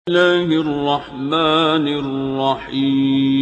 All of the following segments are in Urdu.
الله الرحمن الرحيم.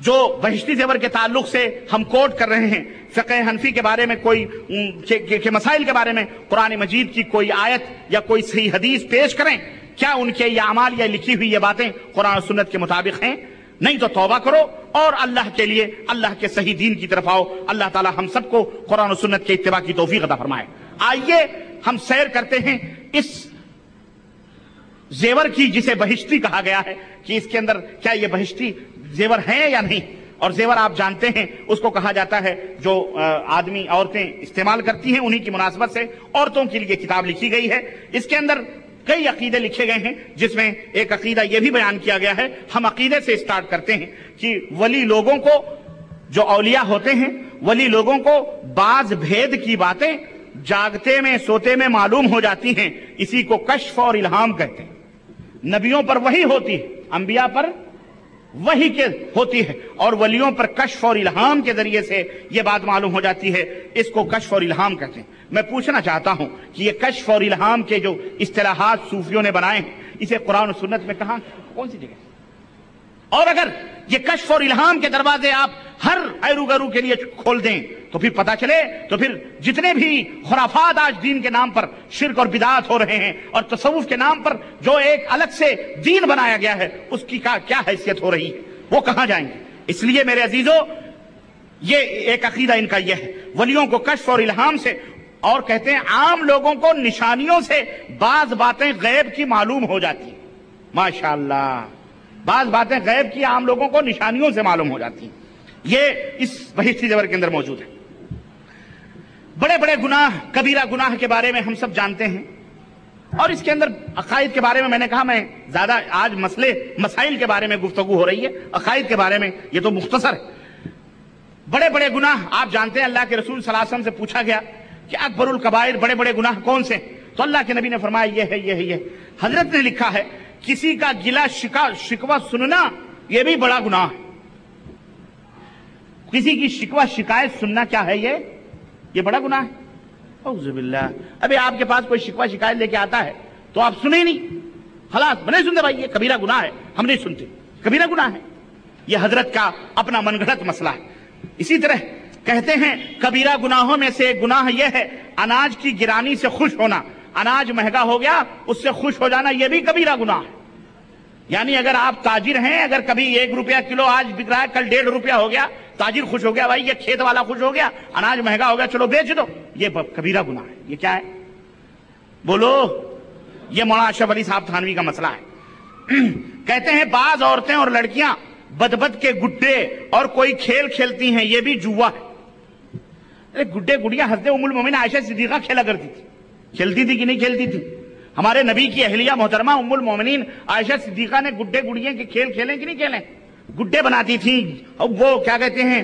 جو بہشتی زیور کے تعلق سے ہم کوٹ کر رہے ہیں فقہ حنفی کے بارے میں کوئی کے مسائل کے بارے میں قرآن مجید کی کوئی آیت یا کوئی صحیح حدیث پیش کریں، کیا ان کے یہ اعمال یا لکھی ہوئی یہ باتیں قرآن و سنت کے مطابق ہیں؟ نہیں تو توبہ کرو اور اللہ کے لیے اللہ کے صحیح دین کی طرف آؤ۔ اللہ تعالی ہم سب کو قرآن و سنت کے اتباع کی توفیق عطا فرمائے۔ آئیے ہم سیر کرتے ہیں اس زیور کی جسے بہشتی کہا گیا ہے کہ اس کے اندر کیا یہ بہشتی زیور ہیں یا نہیں۔ اور زیور آپ جانتے ہیں اس کو کہا جاتا ہے جو آدمی عورتیں استعمال کرتی ہیں، انہی کی مناسبت سے عورتوں کے لیے کتاب لکھی گئی ہے۔ اس کے اندر کئی عقیدے لکھے گئے ہیں، جس میں ایک عقیدہ یہ بھی بیان کیا گیا ہے، ہم عقیدے سے سٹارٹ کرتے ہیں کہ ولی لوگوں کو، جو اولیاء ہوتے ہیں، ولی لوگوں کو بعض بھید کی باتیں جاگتے میں سوتے میں معلوم ہو جاتی ہیں، اسی کو کشف اور الہام کہتے ہیں۔ نبیوں پر وحی ہوتی ہے، انبیاء پر وحی کے ہوتی ہے، اور ولیوں پر کشف اور الہام کے ذریعے سے یہ بات معلوم ہو جاتی ہے، اس کو کشف اور الہام کہتے ہیں۔ میں پوچھنا چاہتا ہوں کہ یہ کشف اور الہام کے جو اصطلاحات صوفیوں نے بنائے ہیں، اسے قرآن و سنت میں کہاں، کون سی جگہ؟ اور اگر یہ کشف اور الہام کے دروازے آپ ہر ایرو گرو کے لیے کھول دیں تو پھر پتا چلے، تو پھر جتنے بھی خرافات آج دین کے نام پر شرک اور بدعات ہو رہے ہیں، اور تصوف کے نام پر جو ایک الگ سے دین بنایا گیا ہے، اس کی کیا حیثیت ہو رہی ہے، وہ کہاں جائیں گے؟ اس لیے میرے عزیزو، یہ ایک عقیدہ ان کا یہ ہے، ولیوں کو کشف اور الہام سے، اور کہتے ہیں عام لوگوں کو نشانیوں سے بعض باتیں غیب کی معلوم ہو جاتی ہیں۔ ماشاءاللہ، بعض باتیں غیب کی عام لوگوں کو نشانیوں سے معلوم ہو جاتی ہیں۔ یہ اس بہشتی زیور کے اندر موجود ہے۔ بڑے بڑے گناہ، کبیرہ گناہ کے بارے میں ہم سب جانتے ہیں، اور اس کے اندر عقائد کے بارے میں نے کہا میں زیادہ آج مسائل کے بارے میں گفتگو ہو رہی ہے، عقائد کے بارے میں یہ تو مختصر ہے۔ بڑے بڑے گناہ آپ جانتے ہیں، اللہ کے رسول صلی اللہ علیہ وسلم سے پوچھا گیا کہ اکبر الکبائر، بڑے بڑے گناہ کون سے؟ تو اللہ کے نبی نے فرمایا یہ ہے، یہ ہے، یہ۔ حضرت نے لکھا ہے کسی کا گلا شکوہ سننا یہ بھی بڑا گناہ ہے۔ کسی کی شکوہ شکایت سننا کیا ہے؟ یہ بڑا گناہ ہے۔ اعوذ باللہ۔ ابھی آپ کے پاس کوئی شکوہ شکایت لے کے آتا ہے تو آپ سنیں نہیں، خلاص نہیں سنتے، بھائی یہ کبیرہ گناہ ہے، ہم نہیں سنتے، کبیرہ گناہ ہے۔ یہ حضرت کا اپنا من گھڑت مسئلہ ہے۔ اسی طرح کہتے ہیں کبیرہ گناہوں میں سے ایک گناہ یہ ہے اناج کی گرانی سے خوش ہونا۔ اناج مہنگا ہو گیا، اس سے خوش ہو جانا، یہ بھی کبیرہ گناہ ہے۔ یعنی اگر آپ تاجر ہیں، اگر کبھی 1 روپیہ کلو آج بک رہا ہے، کل 1.5 روپیہ ہو گیا، تاجر خوش ہو گیا، بھائی یہ کھیت والا خوش ہو گیا، اناج مہنگا ہو گیا، چلو بیچ دو، یہ کبیرہ گناہ ہے۔ یہ کیا ہے؟ بولو۔ یہ مولانا اشرف علی صاحب تھانوی کا مسئلہ ہے۔ کہتے ہیں بعض عورتیں اور لڑکیاں بد کے گڈے اور کوئی کھیل کھیلتی ہیں، یہ بھی جوا ہے۔ گڈے گڑیا حضرت ام المومنین عائشہ صدیقہ کھیلا کرتی تھی، کھیلتی تھی کہ نہیں کھیلتی تھی؟ ہمارے نبی کی اہلیہ محترمہ ام المومنین عائشہ صدیقہ نے گڈے گڑیے کے کھیل کھیلیں کہ نہیں کھیلیں؟ گڈے بناتی تھیں، وہ کیا کہتے ہیں،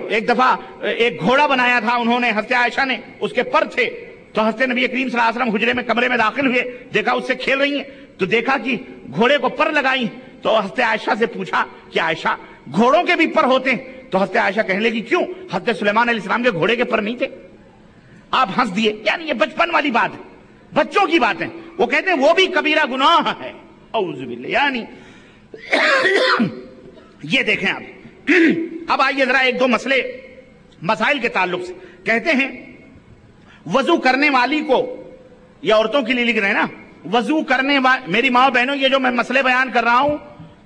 ایک دفعہ ایک گھوڑا بنایا تھا انہوں نے، حضرت عائشہ نے، اس کے پر تھے، تو حضرت نبی کریم صلی اللہ علیہ وسلم حجرے میں کمرے میں داخل ہوئے، دیکھا اس سے کھیل رہی ہیں، تو دیکھا کہ گھوڑے کو پر لگائی، تو حضرت عائشہ سے پوچھا کہ عائشہ گھوڑوں کے بھی پر ہوتے ہیں؟ تو حضرت عائشہ کہنے لگی کیوں؟ حضرت سلیمان علیہ السلام کے گھوڑے کے پر نہیں تھے؟ آپ ہنس دیے، یعنی یہ بچپن والی بات ہے، بچوں کی بات ہے۔ وہ کہتے ہیں وہ بھی کبیرہ گناہ ہے۔ اعوذ باللہ۔ یعنی یہ دیکھیں آپ، اب آئیے ذرا ایک دو مسائل کے تعلق سے۔ کہتے ہیں وضو کرنے والی کو، یہ عورتوں کے لیے لکھ رہے ہیں نا، وضو کرنے میری ماں بہنوں، یہ جو میں مسئلے بیان کر رہا ہوں،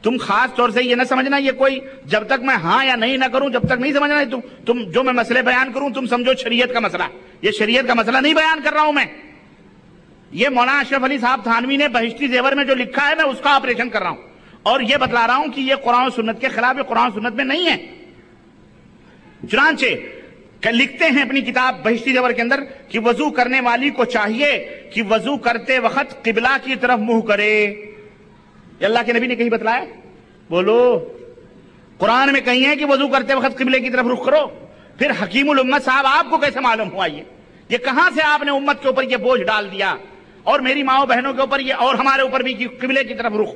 تم خاص طور سے یہ نہ سمجھنا یہ کوئی جب تک میں ہاں یا نہیں نہ کروں جب تک نہیں سمجھنا، تم جو میں مسئلے بیان کروں تم سمجھو شریعت کا مسئلہ، یہ شریعت کا مسئلہ نہیں بیان کر رہا ہوں میں، یہ مولانا اشرف علی صاحب تھانوی نے بہشتی زیور میں جو لکھا ہے میں اس کا آپریشن کر رہا ہوں، اور یہ بتلا رہا ہوں کہ یہ قرآن و سنت کے خلاف، یہ قرآن و سنت میں نہیں ہے۔ چنانچہ لکھتے ہیں اپنی کتاب بہشتی زیور کے اندر کہ وضو کرنے والی کو چاہیے کہ وضو کرتے وقت قبلہ کی طرف منہ کرے۔ یہ اللہ کے نبی نے کہیں بتلایا؟ بولو۔ قرآن میں کہیں ہے کہ وضو کرتے وقت قبلے کی طرف رخ کرو، پھر حکیم الامت صاحب آپ کو کیسے معلوم ہوا؟ یہ کہاں سے آپ نے امت کے اوپر یہ بوجھ ڈال دیا، اور میری ماؤں بہنوں کے اوپر یہ، اور ہمارے اوپر بھی کہ قبلے کی طرف رخ؟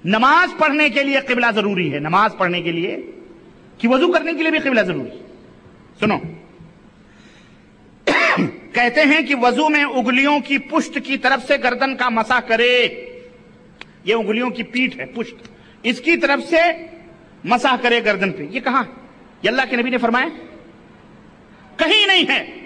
نماز پڑھنے کے لیے قبلہ ضروری ہے، نماز پڑھنے کے لیے، کہ وضو کرنے کے لیے بھی قبلہ ضروری ہے۔ سنو، کہتے ہیں کہ وضو میں انگلیوں کی پشت کی طرف سے گردن کا مسح کرے، یہ انگلیوں کی پیٹھ ہے، پشت، اس کی طرف سے مسح کرے گردن پہ. یہ کہاں؟ یہ اللہ کے نبی نے فرمایا؟ کہیں نہیں ہے.